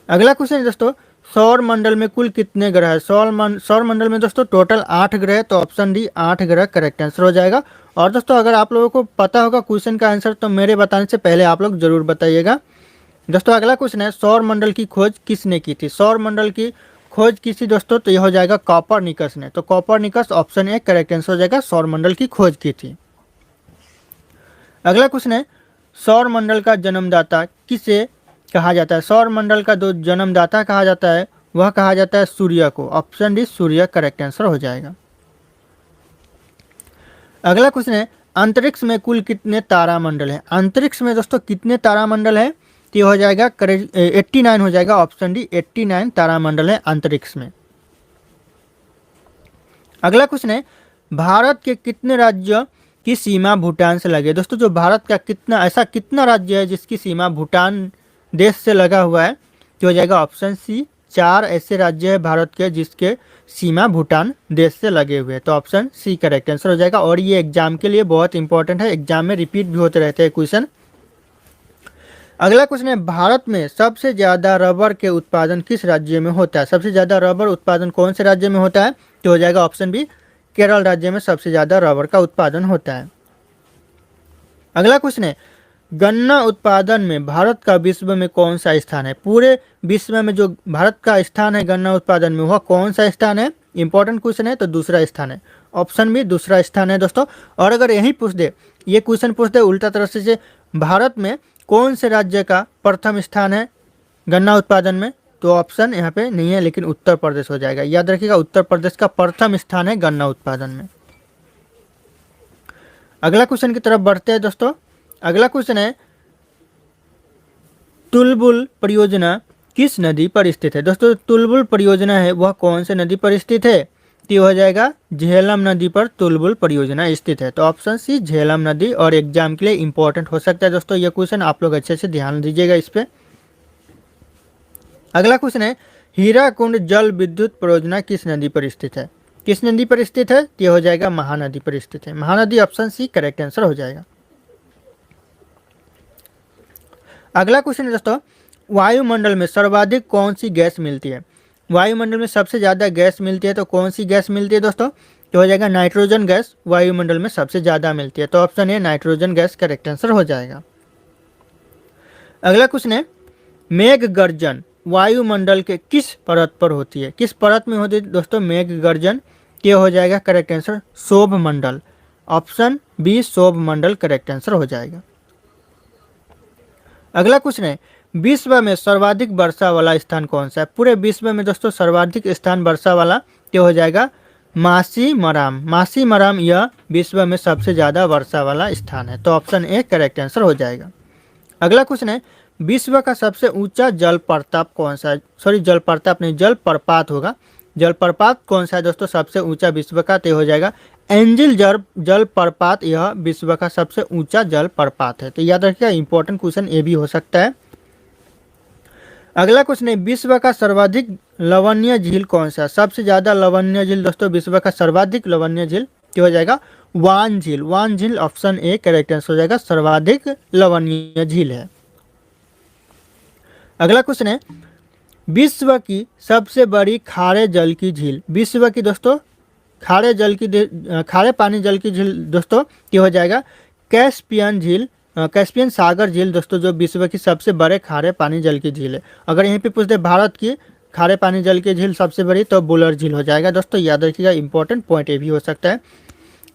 अगला क्वेश्चन है दोस्तों, सौर मंडल में कुल कितने ग्रह है? सौर मंडल में दोस्तों टोटल 8 ग्रह, तो ऑप्शन डी 8 ग्रह करेक्ट आंसर हो जाएगा। और दोस्तों अगर आप लोगों को पता होगा क्वेश्चन का आंसर तो मेरे बताने से पहले आप लोग जरूर बताइएगा। दोस्तों अगला क्वेश्चन है, सौर मंडल की खोज किसने की थी? सौर मंडल की खोज किसी दोस्तों तो यह हो जाएगा कॉपरनिकस ने। तो Copernicus option A correct answer हो जाएगा, सौर मंडल की खोज की थी। अगला क्वेश्चन है, सौर मंडल का जन्मदाता किसे कहा जाता है? सौर मंडल का जो जन्मदाता कहा जाता है वह कहा जाता है सूर्य को। ऑप्शन डी सूर्य करेक्ट आंसर हो जाएगा। अगला क्वेश्चन है, अंतरिक्ष में कुल कितने तारामंडल है? अंतरिक्ष में दोस्तों कितने तारामंडल है? तो ये हो जाएगा 89 हो जाएगा। ऑप्शन डी 89 तारामंडल है अंतरिक्ष में। अगला क्वेश्चन है, भारत के कितने राज्य की सीमा भूटान से लगे? दोस्तों जो भारत का कितना राज्य है जिसकी सीमा भूटान देश से लगा हुआ है? तो हो जाएगा ऑप्शन सी 4 ऐसे राज्य है भारत के जिसके सीमा भूटान देश से लगे हुए हैं। तो ऑप्शन सी करेक्ट आंसर हो जाएगा। और ये एग्जाम के लिए बहुत इंपॉर्टेंट है, एग्जाम में रिपीट भी होते रहते हैं क्वेश्चन। अगला क्वेश्चन है, भारत में सबसे ज्यादा रबर के उत्पादन किस राज्य में होता है? सबसे ज्यादा रबर उत्पादन कौन से राज्य में होता है? तो हो जाएगा ऑप्शन बी केरल राज्य में सबसे ज्यादा रबर का उत्पादन होता है। अगला क्वेश्चन है, गन्ना उत्पादन में भारत का विश्व में कौन सा स्थान है? पूरे विश्व में जो भारत का स्थान है गन्ना उत्पादन में वह कौन सा स्थान है? इंपॉर्टेंट क्वेश्चन है, तो दूसरा स्थान है। ऑप्शन बी दूसरा स्थान है दोस्तों। और अगर यही पूछ दे, ये क्वेश्चन पूछ दे उल्टा तरह से भारत में कौन से राज्य का प्रथम स्थान है गन्ना उत्पादन में, तो ऑप्शन यहाँ पे नहीं है, लेकिन उत्तर प्रदेश हो जाएगा। याद रखिएगा उत्तर प्रदेश का प्रथम स्थान है गन्ना उत्पादन में। अगला क्वेश्चन की तरफ बढ़ते हैं दोस्तों। अगला क्वेश्चन है, तुलबुल परियोजना किस नदी पर स्थित है? दोस्तों तुलबुल परियोजना है वह कौन से नदी पर स्थित है? तो हो जाएगा झेलम नदी पर तुलबुल परियोजना स्थित है। तो ऑप्शन सी झेलम नदी। और एग्जाम के लिए इंपॉर्टेंट हो सकता है दोस्तों ये क्वेश्चन, आप लोग अच्छे से ध्यान दीजिएगा इस पे। अगला क्वेश्चन है, हीराकुंड जल विद्युत परियोजना किस नदी पर स्थित है? किस नदी पर स्थित है? ये हो जाएगा महानदी पर स्थित है। Mahanadi option C correct answer हो जाएगा। अगला क्वेश्चन है दोस्तों, वायुमंडल में सर्वाधिक कौन सी गैस मिलती है? वायुमंडल में सबसे ज़्यादा गैस मिलती है तो कौन सी गैस मिलती है दोस्तों? तो हो जाएगा नाइट्रोजन गैस वायुमंडल में सबसे ज़्यादा मिलती है। तो option A nitrogen gas correct answer हो जाएगा। अगला क्वेश्चन है, मेघ गर्जन वायुमंडल के किस परत पर होती है? किस परत में होती है दोस्तों मेघ गर्जन? ये हो जाएगा करेक्ट आंसर शोभ मंडल। ऑप्शन बी शोभ मंडल करेक्ट आंसर हो जाएगा। अगला क्वेश्चन है, विश्व में सर्वाधिक वर्षा वाला स्थान कौन सा है? पूरे विश्व में दोस्तों सर्वाधिक स्थान वर्षा वाला ये हो जाएगा मासी मराम। मासी मराम यह विश्व में सबसे ज़्यादा वर्षा वाला स्थान है। तो ऑप्शन ए करेक्ट आंसर हो जाएगा। अगला क्वेश्चन है, विश्व का सबसे ऊंचा जल प्रताप कौन सा है? सॉरी जल प्रताप नहीं, जल प्रपात होगा। जल प्रपात कौन सा है दोस्तों सबसे ऊंचा विश्व का? तो हो जाएगा एंजिल जल प्रपात, यह विश्व का सबसे ऊंचा जल प्रपात है। तो याद रखिएगा इंपॉर्टेंट क्वेश्चन ये भी हो सकता है। अगला क्वेश्चन है, विश्व का सर्वाधिक लवणीय झील कौन सा है? सबसे ज्यादा लवणीय झील दोस्तों विश्व का सर्वाधिक लवणीय झील क्या हो जाएगा? वान झील। वान झील ऑप्शन ए करेक्ट आंसर हो जाएगा, सर्वाधिक लवणीय झील है। अगला क्वेश्चन है, विश्व की सबसे बड़ी खारे जल की झील? विश्व की दोस्तों खारे पानी जल की झील दोस्तों क्या हो जाएगा? कैस्पियन झील, कैस्पियन सागर झील दोस्तों जो विश्व की सबसे बड़े खारे पानी जल की झील है। अगर यहीं पे पूछते भारत की खारे पानी जल की झील सबसे बड़ी तो बुलर झील हो जाएगा दोस्तों। याद रखिएगा इंपॉर्टेंट पॉइंट ये भी हो सकता है।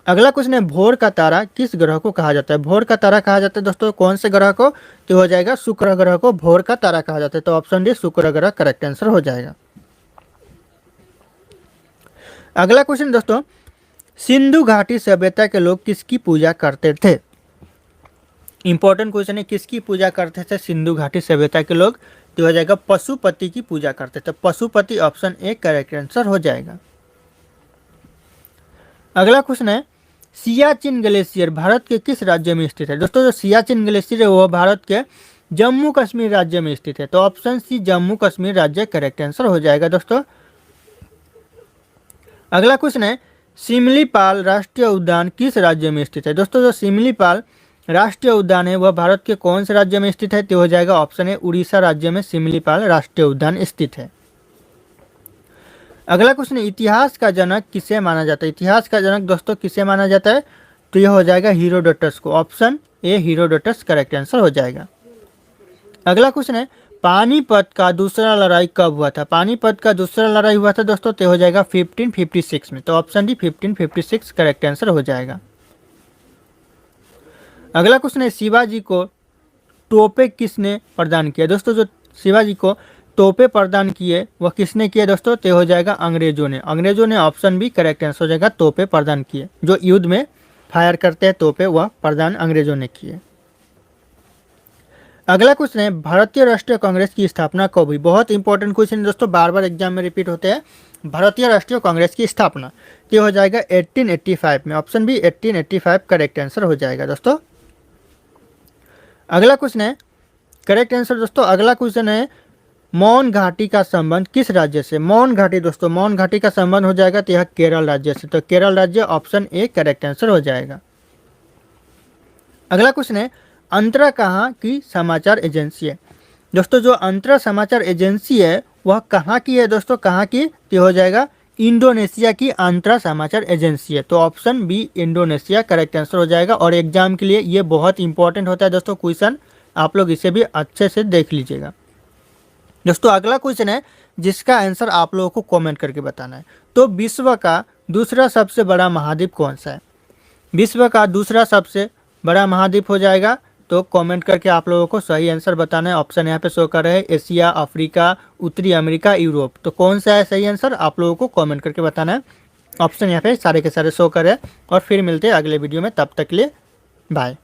अगला क्वेश्चन है, भोर का तारा किस ग्रह को कहा जाता है? भोर का तारा कहा जाता है दोस्तों कौन से ग्रह को? तो हो जाएगा शुक्र ग्रह को भोर का तारा कहा जाता है। तो ऑप्शन डी शुक्र ग्रह करेक्ट आंसर हो जाएगा। अगला क्वेश्चन दोस्तों, सिंधु घाटी सभ्यता के लोग किसकी पूजा करते थे? इंपॉर्टेंट क्वेश्चन है, किसकी पूजा करते थे सिंधु घाटी सभ्यता के लोग? तो हो जाएगा पशुपति की पूजा करते थे। Pashupati option A correct answer हो जाएगा। अगला क्वेश्चन है, सियाचिन ग्लेशियर भारत के किस राज्य में स्थित है? दोस्तों जो सियाचिन ग्लेशियर है वह भारत के जम्मू कश्मीर राज्य में स्थित है। तो ऑप्शन सी जम्मू कश्मीर राज्य करेक्ट आंसर हो जाएगा दोस्तों। अगला क्वेश्चन है, सिमलीपाल राष्ट्रीय उद्यान किस राज्य में स्थित है? दोस्तों जो सिमलीपाल राष्ट्रीय उद्यान है वह भारत के कौन से राज्य में स्थित है? तो हो जाएगा ऑप्शन है उड़ीसा राज्य में सिमलीपाल राष्ट्रीय उद्यान स्थित है। अगला क्वेश्चन है, इतिहास का जनक किसे माना जाता है? इतिहास का जनक दोस्तों किसे माना जाता है? तो यह हो जाएगा हीरोडोटस को। Option A Herodotus correct answer हो जाएगा। अगला क्वेश्चन है, पानीपत का दूसरा लड़ाई कब हुआ था? पानीपत का दूसरा लड़ाई हुआ था दोस्तों तो हो जाएगा 1556 में। तो ऑप्शन डी 1556 करेक्ट आंसर हो जाएगा। अगला क्वेश्चन है, शिवाजी को तोपे किसने प्रदान किया? दोस्तों जो शिवाजी को तोपे प्रदान किए वह किसने किए दोस्तों? तो हो जाएगा अंग्रेजों ने। अंग्रेजों ने, ऑप्शन बी करेक्ट आंसर हो जाएगा, तोपे प्रदान किए। जो युद्ध में फायर करते हैं तोपे, वह प्रदान अंग्रेजों ने किए। अगला क्वेश्चन है, भारतीय राष्ट्रीय कांग्रेस की स्थापना कब हुई? बहुत इंपॉर्टेंट क्वेश्चन है दोस्तों, बार बार एग्जाम में रिपीट होते हैं। भारतीय राष्ट्रीय कांग्रेस की स्थापना ये हो जाएगा 1885 में। ऑप्शन बी 1885 करेक्ट आंसर हो जाएगा दोस्तों। अगला क्वेश्चन है, करेक्ट आंसर दोस्तों, अगला क्वेश्चन है, मौन घाटी का संबंध किस राज्य से? मौन घाटी दोस्तों, मौन घाटी का संबंध हो जाएगा तो यह केरल राज्य से। तो केरल राज्य, ऑप्शन ए करेक्ट आंसर हो जाएगा। अगला क्वेश्चन है, अंतरा कहाँ की समाचार एजेंसी है? दोस्तों जो अंतरा समाचार एजेंसी है वह कहाँ की है दोस्तों? कहाँ की? तो हो जाएगा इंडोनेशिया की अंतरा समाचार एजेंसी है। तो option B Indonesia correct answer हो जाएगा। और एग्जाम के लिए ये बहुत इंपॉर्टेंट होता है दोस्तों क्वेश्चन, आप लोग इसे भी अच्छे से देख लीजिएगा। दोस्तों अगला क्वेश्चन है जिसका आंसर आप लोगों को कमेंट करके बताना है। तो विश्व का दूसरा सबसे बड़ा महाद्वीप कौन सा है? विश्व का दूसरा सबसे बड़ा महाद्वीप हो जाएगा, तो कमेंट करके आप लोगों को सही आंसर बताना है। ऑप्शन यहाँ पे शो कर रहे हैं, एशिया, अफ्रीका, उत्तरी अमेरिका, यूरोप। तो कौन सा है सही आंसर, आप लोगों को कमेंट करके बताना है। ऑप्शन यहाँ पे सारे के सारे शो कर रहे हैं। और फिर मिलते हैं अगले वीडियो में, तब तक के लिए बाय।